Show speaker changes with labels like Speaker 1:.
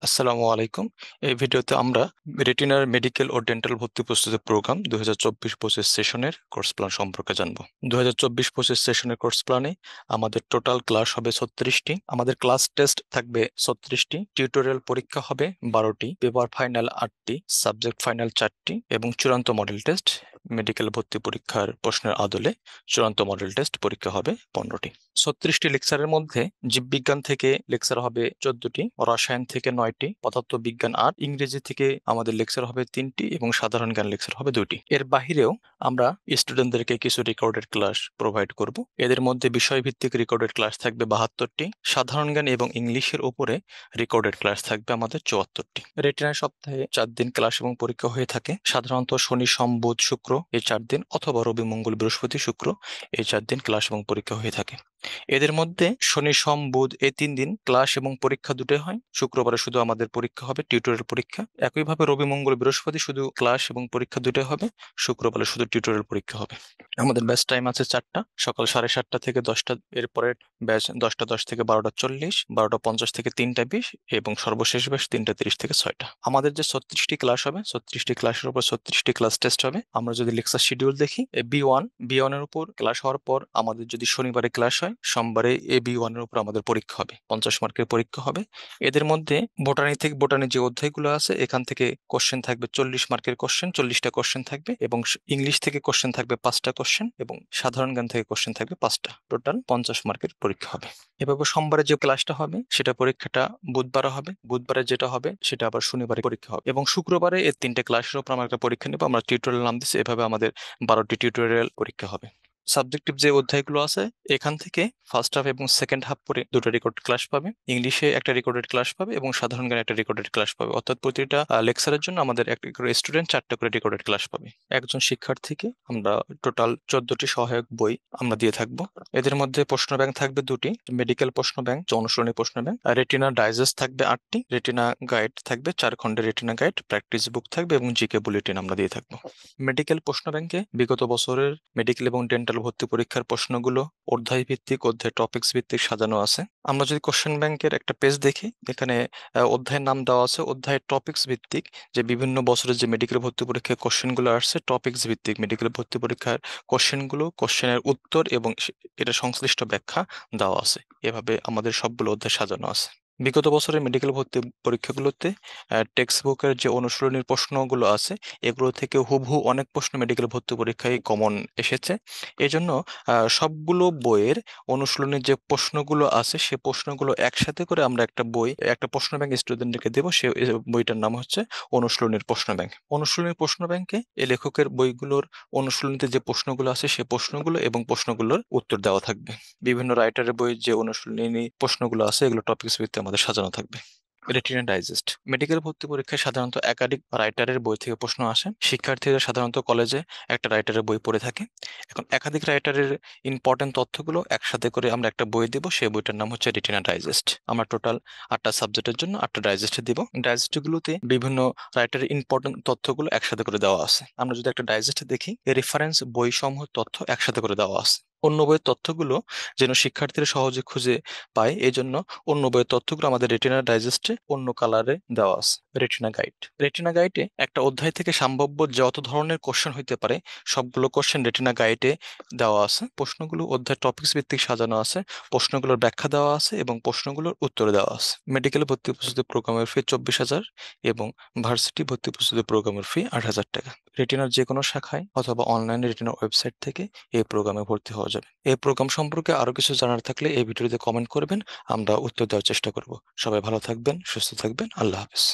Speaker 1: আসসালামু আলাইকুম। এই ভিডিওতে আমরা রেটিনার মেডিকেল ও ডেন্টাল ভর্তি প্রস্তুতি প্রোগ্রাম 2024-25 সেশনের কোর্স প্ল্যান সম্পর্কে জানবো। 2024-25 সেশনের কোর্স প্ল্যানে আমাদের টোটাল ক্লাস হবে 36টি, আমাদের ক্লাস টেস্ট থাকবে 36টি, টিউটোরিয়াল পরীক্ষা হবে 12টি, পেপার ফাইনাল 8টি, সাবজেক্ট ফাইনাল 4টি এবং চূড়ান্ত মডেল টেস্ট মেডিকেল ভর্তি পরীক্ষার প্রশ্নের আদলে চূড়ান্ত মডেল টেস্ট পরীক্ষা হবে 15টি। 36টি লেকচারের মধ্যে জীববিজ্ঞান থেকে লেকচার হবে 14টি, রসায়ন থেকে 9টি, পদার্থবিজ্ঞান 8, ইংরেজি থেকে আমাদের লেকচার হবে 3টি এবং সাধারণ জ্ঞান লেকচার হবে 2টি। এর বাহিরেও আমরা স্টুডেন্টদেরকে কিছু রেকর্ডেড ক্লাস প্রোভাইড করব। এদের মধ্যে বিষয়ভিত্তিক রেকর্ডেড ক্লাস থাকবে 72টি, সাধারণ জ্ঞান এবং ইংলিশের উপরে রেকর্ডেড ক্লাস থাকবে আমাদের 74টি। রেটিনায় সপ্তাহে 4 দিন ক্লাস এবং পরীক্ষা হয়ে থাকে, সাধারণত শনি, সোম, বুধ, শুক্র এই 4 দিন, অথবা রবি, মঙ্গল, বৃহস্পতি, শুক্র এই 4 দিন ক্লাস এবং পরীক্ষা হয়ে থাকে। এদের মধ্যে শনি, সোম, বুধ এই 3 দিন ক্লাস এবং পরীক্ষা দুটোই হয়। শুক্রবারে শুধু আমাদের পরীক্ষা হবে, টিউটোরিয়াল পরীক্ষা। একইভাবে রবি, মঙ্গল, বৃহস্পতি শুধু ক্লাস এবং পরীক্ষা দুটোই হবে, শুক্রবারে শুধু টিউটোরিয়াল পরীক্ষা হবে। আমাদের ব্যাচ টাইম আছে 4টা, সকাল 7:30 থেকে 10টা। এরপরে ব্যাচ 10:10 থেকে 12:40, 12:50 থেকে 3:20 এবং সর্বশেষ ব্যাচ 3:30 থেকে 6টা। আমাদের যে 36টি ক্লাস হবে, 36টি ক্লাসের উপর 36টি ক্লাস টেস্ট হবে। আমরা যদি লেকচার শিডিউল দেখি, বি ওয়ান এর উপর ক্লাস হওয়ার পর আমাদের যদি শনিবারে ক্লাস হয়, সোমবারে বি ওয়ান এর উপর আমাদের পরীক্ষা হবে, 50 মার্কের পরীক্ষা হবে। এদের মধ্যে বোটানি যে অধ্যায়গুলো আছে এখান থেকে কোশ্চেন থাকবে 40 মার্কের কোশ্চেন, 40টা কোশ্চেন থাকবে এবং ইংলিশ থেকে কোশ্চেন থাকবে 5টা কোশ্চেন এবং সাধারণ জ্ঞান থেকে কোশ্চেন থাকবে 5টা। টোটাল 50 মার্কের পরীক্ষা হবে। এভাবে সোমবারে যে ক্লাসটা হবে সেটা পরীক্ষাটা বুধবারে হবে, বুধবারে যেটা হবে সেটা আবার শনিবারে পরীক্ষা হবে এবং শুক্রবারে এই 3টে ক্লাসের উপর আমরা একটা পরীক্ষা নেবো। আমরা টিউটোরিয়াল নাম দিচ্ছি, এভাবে আমাদের 12টি টিউটোরিয়াল পরীক্ষা হবে। সাবজেক্টিভ যে অধ্যায়গুলো আছে এখান থেকে ফার্স্ট হাফ এবং সেকেন্ড হাফ করে দুটো রেকর্ড ক্লাস পাবে, ইংলিশে একটা রেকর্ডেড ক্লাস পাবে এবং সাধারণ জ্ঞানে একটা রেকর্ডেড ক্লাস পাবে। অর্থাৎ প্রতিটা লেকচারের জন্য আমাদের একটা করে স্টুডেন্ট 4টা করে রেকর্ডেড ক্লাস পাবে। একজন শিক্ষার্থীকে আমরা টোটাল 14টি সহায়ক বই আমরা দিয়ে থাকবো। এদের মধ্যে প্রশ্ন ব্যাংক থাকবে 2টি, মেডিকেল প্রশ্ন ব্যাংক, অনুশীলনী প্রশ্ন ব্যাংক। রেটিনা ডাইজেস্ট থাকবে 8টি, রেটিনা গাইড থাকবে 4 খণ্ডের রেটিনা গাইড, প্র্যাকটিস বুক থাকবে এবং জিকে বুলেটিন আমরা দিয়ে থাকবো। মেডিকেল প্রশ্ন ব্যাংকে বিগত বছরের মেডিকেল এবং ডেন্টাল ভর্তি পরীক্ষার প্রশ্নগুলো অধ্যায় ভিত্তিক, অধ্যায় টপিকস ভিত্তিক সাজানো আছে। আমরা যদি কোশ্চেন ব্যাংকের একটা পেজ দেখি, এখানে অধ্যায়ের নাম দেওয়া আছে, অধ্যায় টপিকস ভিত্তিক যে বিভিন্ন বছরের যে মেডিকেল ভর্তি পরীক্ষার কোশ্চেনগুলো আসছে, টপিকস ভিত্তিক মেডিকেল ভর্তি পরীক্ষার কোশ্চেনগুলো, কোশ্চেনের উত্তর এবং এটা সংশ্লিষ্ট ব্যাখ্যা দেওয়া আছে। এভাবে আমাদের সবগুলো অধ্যায় সাজানো আছে। বিগত বছরের মেডিকেল ভর্তি পরীক্ষাগুলোতে টেক্সট বুকের যে অনুশীলনীর প্রশ্নগুলো আছে এগুলো থেকে হুবহু অনেক প্রশ্ন মেডিকেল ভর্তি পরীক্ষায় কমন এসেছে। এজন্য সবগুলো বইয়ের অনুশীলনের যে প্রশ্নগুলো আছে সে প্রশ্নগুলো একসাথে করে আমরা একটা প্রশ্ন ব্যাংক স্টুডেন্টকে দেবো। সে বইটার নাম হচ্ছে অনুশীলনীর প্রশ্ন ব্যাংক। অনুশীলনীর প্রশ্ন ব্যাংকে এই লেখকের বইগুলোর অনুশীলনীতে যে প্রশ্নগুলো আছে সে প্রশ্নগুলো এবং প্রশ্নগুলোর উত্তর দেওয়া থাকবে। বিভিন্ন রাইটারের বইয়ের যে অনুশীলনী প্রশ্নগুলো আছে এগুলো টপিকস ভিত্তিতে আমাদের সাজানো থাকবে। রেটিনা ডাইজেস্ট মেডিকেল ভর্তি পরীক্ষায় সাধারণত একাধিক রাইটারের বই থেকে প্রশ্ন আসে। শিক্ষার্থীরা সাধারণত কলেজে একটা রাইটারের বই পড়ে থাকে। এখন একাধিক রাইটারের ইম্পর্টেন্ট তথ্যগুলো একসাথে করে আমরা একটা বই দিব, সেই বইটার নাম হচ্ছে রেটিনা ডাইজেস্ট। আমরা টোটাল 8টা সাবজেক্টের জন্য 8টা ডাইজেস্ট দিব। ডাইজেস্টগুলোতে বিভিন্ন রাইটারের ইম্পর্টেন্ট তথ্যগুলো একসাথে করে দেওয়া আছে। আমরা যদি একটা ডাইজেস্ট দেখি, রেফারেন্স বই সমূহ তথ্য একসাথে করে দেওয়া আছে। অন্য বইয়ের তথ্যগুলো যেন শিক্ষার্থীরা সহজে খুঁজে পায়, এই জন্য অন্য বইয়ের তথ্যগুলো আমাদের রেটিনা ডাইজেস্টে অন্য কালারে দেওয়া আছে। রেটিনা গাইডে একটা অধ্যায় থেকে সম্ভাব্য যত ধরনের কোশ্চেন হইতে পারে সবগুলো কোশ্চেন রেটিনা গাইডে দেওয়া আছে। প্রশ্নগুলো অধ্যায় টপিকস ভিত্তিক সাজানো আছে, প্রশ্নগুলোর ব্যাখ্যা দেওয়া আছে এবং প্রশ্নগুলোর উত্তর দেওয়া আছে। মেডিকেল ভর্তি প্রস্তুতি প্রোগ্রামের ফি 24,000 এবং ভার্সিটি ভর্তি প্রস্তুতি প্রোগ্রামের ফি 8,000 টাকা। রেটিনার যে কোনো শাখায় অথবা অনলাইনে রেটিনার ওয়েবসাইট থেকে এই প্রোগ্রামে ভর্তি হওয়া যাবে। এই প্রোগ্রাম সম্পর্কে আরো কিছু জানার থাকলে এই ভিডিওতে কমেন্ট করবেন, আমরা উত্তর দেওয়ার চেষ্টা করব। সবাই ভালো থাকবেন, সুস্থ থাকবেন, আল্লাহ হাফেজ।